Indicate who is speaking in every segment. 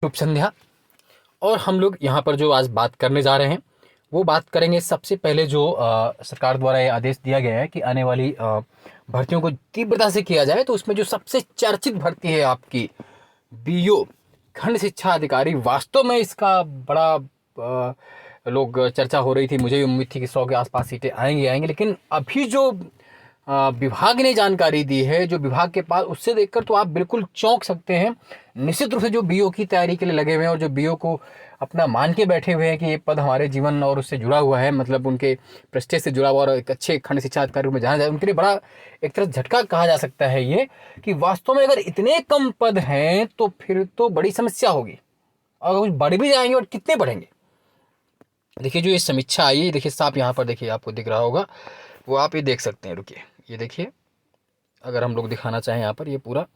Speaker 1: शुभ संध्या। और हम लोग यहाँ पर जो आज बात करने जा रहे हैं वो बात करेंगे सबसे पहले जो सरकार द्वारा ये आदेश दिया गया है कि आने वाली भर्तियों को तीव्रता से किया जाए, तो उसमें जो सबसे चर्चित भर्ती है आपकी बीओ खंड शिक्षा अधिकारी। वास्तव में इसका बड़ा लोग चर्चा हो रही थी, मुझे भी उम्मीद थी कि 100 के आसपास सीटें आएंगी, लेकिन अभी जो विभाग ने जानकारी दी है, जो विभाग के पास, उससे देखकर तो आप बिल्कुल चौंक सकते हैं। निश्चित रूप से जो बीओ की तैयारी के लिए लगे हुए हैं और जो बीओ को अपना मान के बैठे हुए हैं कि ये पद हमारे जीवन और उससे जुड़ा हुआ है, मतलब उनके प्रेस्टीज से जुड़ा हुआ और एक अच्छे खंड शिक्षा अधिकारी में जाना जाए, उनके लिए बड़ा एक तरह झटका कहा जा सकता है ये, कि वास्तव में अगर इतने कम पद हैं तो फिर तो बड़ी समस्या होगी, और कुछ बढ़ भी जाएंगे और कितने बढ़ेंगे। देखिए जो ये समीक्षा आई, देखिए साफ यहाँ पर देखिए, आपको दिख रहा होगा, वो आप ये देख सकते हैं। रुकिए, ये देखिए, अगर हम लोग दिखाना चाहें यहाँ पर ये पूरा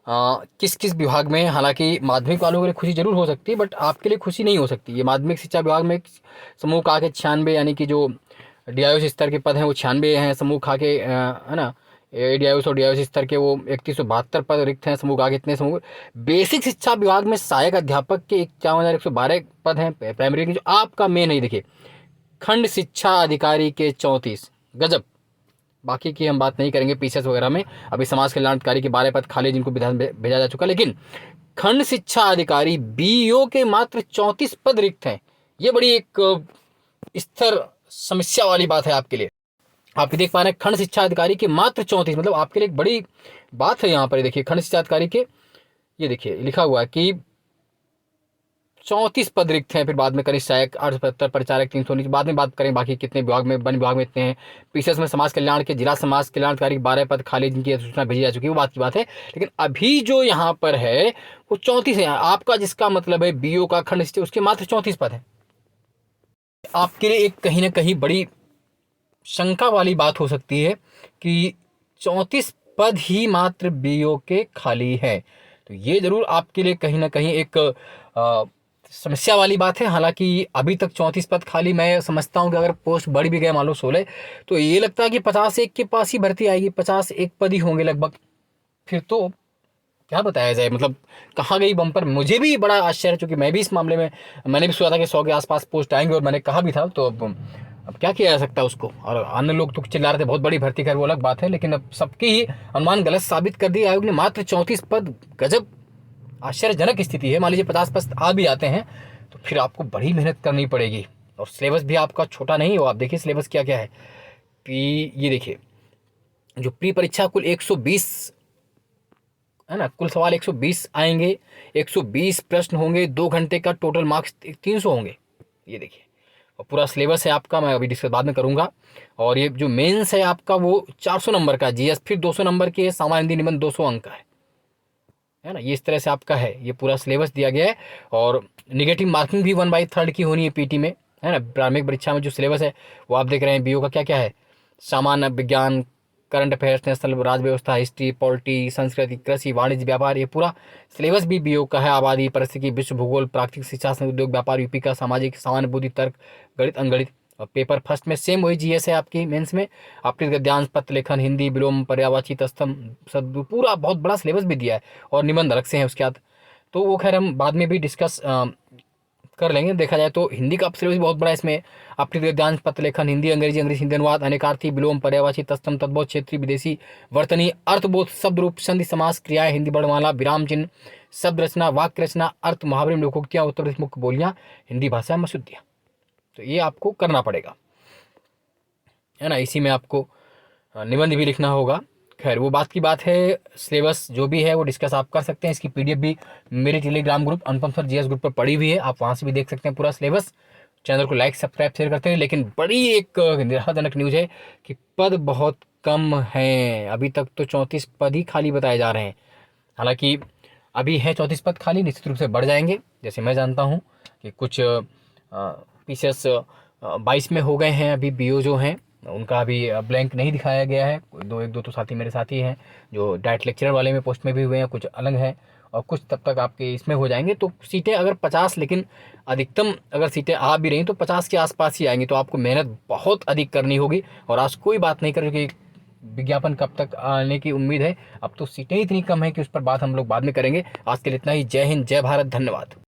Speaker 1: किस किस विभाग में, हालांकि माध्यमिक वालों के लिए खुशी जरूर हो सकती है, बट आपके लिए खुशी नहीं हो सकती। ये माध्यमिक शिक्षा विभाग में समूह खा के 96, यानी कि जो डीआईओ स्तर के पद हैं वो 96 हैं। समूह खा के है ना, एडीआईओ और डीआईओ स्तर के वो 3172 पद रिक्त हैं। समूह खा के इतने समूह। बेसिक शिक्षा विभाग में सहायक अध्यापक के 51,112 पद हैं प्राइमरी के। जो आपका मेन है, देखिए खंड शिक्षा अधिकारी के 34, गजब। बाकी की हम बात नहीं करेंगे, पीसीएस वगैरह में अभी समाज कल्याण अधिकारी के 12 पद खाली, जिनको विधान भेजा जा चुका, लेकिन खंड शिक्षा अधिकारी बीओ के मात्र 34 पद रिक्त हैं। ये बड़ी एक स्तर समस्या वाली बात है आपके लिए। आप देख पा रहे हैं खंड शिक्षा अधिकारी के मात्र 34, मतलब आपके लिए एक बड़ी बात है यहाँ पर। देखिए खंड शिक्षा अधिकारी के, ये देखिए लिखा हुआ है कि 34 पद रिक्त हैं। फिर बाद में कनिष्ठ सहायक 875, परिचारक 319, बाद में बात करें बाकी कितने विभाग में, वन विभाग में इतने हैं। पीसीएस में समाज कल्याण के जिला समाज कल्याण अधिकारी 12 पद खाली, जिनकी सूचना भेजी जा चुकी है, वो बात की बात है। लेकिन अभी जो यहाँ पर है वो 34 है आपका, जिसका मतलब है बीओ का खंड शिक्षा, उसके मात्र 34 पद है। आपके लिए एक कहीं ना कहीं बड़ी शंका वाली बात हो सकती है कि 34 पद ही मात्र बीओ के खाली है, तो ये जरूर आपके लिए कहीं ना कहीं एक समस्या वाली बात है। हालांकि अभी तक 34 पद खाली, मैं समझता हूं कि अगर पोस्ट बढ़ भी गए मान लो 16, तो ये लगता है कि 51 के पास ही भर्ती आएगी, 51 पद ही होंगे लगभग। फिर तो क्या बताया जाए, मतलब कहाँ गई बम्पर। मुझे भी बड़ा आश्चर्य, चूंकि मैं भी इस मामले में, मैंने भी सोचा था कि 100 के आसपास पोस्ट आएंगे और मैंने कहा भी था, तो अब क्या किया जा सकता है उसको। और अन्य लोग तो चिल्ला रहे थे बहुत बड़ी भर्ती कर, वो अलग बात है, लेकिन अब सबकी ही अनुमान गलत साबित कर दिया आयोग ने। मात्र 34 पद, गजब आश्चर्यजनक स्थिति है। मान लीजिए 50 पद आ भी जाते हैं तो फिर आपको बड़ी मेहनत करनी पड़ेगी, और सिलेबस भी आपका छोटा नहीं हो। आप देखिए सिलेबस क्या क्या है। ये देखिए, जो प्री परीक्षा कुल 120 है ना, कुल सवाल 120 आएंगे, 120 प्रश्न होंगे, 2 घंटे का टोटल मार्क्स 300 होंगे। ये देखिए, और पूरा सिलेबस है आपका, मैं अभी डिस्कस बाद में करूंगा। और ये जो मेंस है आपका वो 400 नंबर का, जीएस फिर 200 नंबर की है, सामान्य हिंदी निबंध 200 अंक का है ना। ये इस तरह से आपका है, ये पूरा सिलेबस दिया गया है। और निगेटिव मार्किंग भी 1/3 की होनी है पीटी में, है ना। प्रारंभिक परीक्षा में जो सिलेबस है वो आप देख रहे हैं। बीओ का क्या क्या है, सामान्य विज्ञान, करंट अफेयर्स, नेशनल राज्य व्यवस्था, हिस्ट्री, पॉलिटी, संस्कृति, कृषि, वाणिज्य, व्यापार, ये पूरा सिलेबस भी बीओ का है। आबादी, परिस्थिति, विश्व भूगोल, प्राकृतिक शिक्षा, उद्योग, व्यापार, यूपी का, सामाजिक, सामान्य बुद्धि, तर्क, गणित, अंगणित। और पेपर फर्स्ट में सेम वही जीएस है आपकी, मेंस में आपके गद्यांश, पत्र लेखन, हिंदी, विलोम, पर्यायवाची, तत्सम, सब पूरा बहुत बड़ा सिलेबस भी दिया है। और निबंध अलग से हैं उसके बाद, तो वो खैर हम बाद में भी डिस्कस कर लेंगे। देखा जाए तो हिंदी का सिलेबस बहुत बड़ा है। इसमें आपके गद्यांश, पत्र लेखन, हिंदी, अंग्रेजी, हिंदी अनुवाद, अनेकार्थी, विलोम, पर्यायवाची, तत्सम, तद्भव, क्षेत्रीय, विदेशी, वर्तनी, अर्थबोध, शब्द रूप, संधि, समास, क्रियाएं, हिंदी वर्णमाला, विराम चिन्ह, शब्द रचना, वाक्य रचना, अर्थ, मुहावरे, लोकोक्तियां, उत्तर प्रदेश मुख्य बोलियां, हिंदी भाषा में शुद्धियां। तो ये आपको करना पड़ेगा, है ना। इसी में आपको निबंध भी लिखना होगा। खैर वो बात की बात है। सिलेबस जो भी है वो डिस्कस आप कर सकते हैं। इसकी पीडीएफ भी मेरे टेलीग्राम ग्रुप अनुपम सर जीएस ग्रुप पर पड़ी हुई है, आप वहाँ से भी देख सकते हैं पूरा सिलेबस। चैनल को लाइक, सब्सक्राइब, शेयर करते हैं। लेकिन बड़ी एक निराशाजनक न्यूज़ है कि पद बहुत कम हैं। अभी तक तो 34 पद ही खाली बताए जा रहे हैं। हालांकि अभी है 34 पद खाली, निश्चित रूप से बढ़ जाएंगे। जैसे मैं जानता हूँ कि कुछ पीसीएस 22 में हो गए हैं, अभी बीओ जो हैं उनका अभी ब्लैंक नहीं दिखाया गया है। एक दो तो साथी मेरे साथी हैं जो डायरेक्ट लेक्चरर वाले में पोस्ट में भी हुए हैं, कुछ अलग हैं, और कुछ तब तक आपके इसमें हो जाएंगे। तो सीटें अगर 50, लेकिन अधिकतम अगर सीटें आ भी रही तो 50 के आसपास ही आएंगी। तो आपको मेहनत बहुत अधिक करनी होगी। और आज कोई बात नहीं करें कि विज्ञापन कब तक आने की उम्मीद है। अब तो सीटें इतनी कम है कि उस पर बात हम लोग बाद में करेंगे। आज के लिए इतना ही। जय हिंद, जय भारत, धन्यवाद।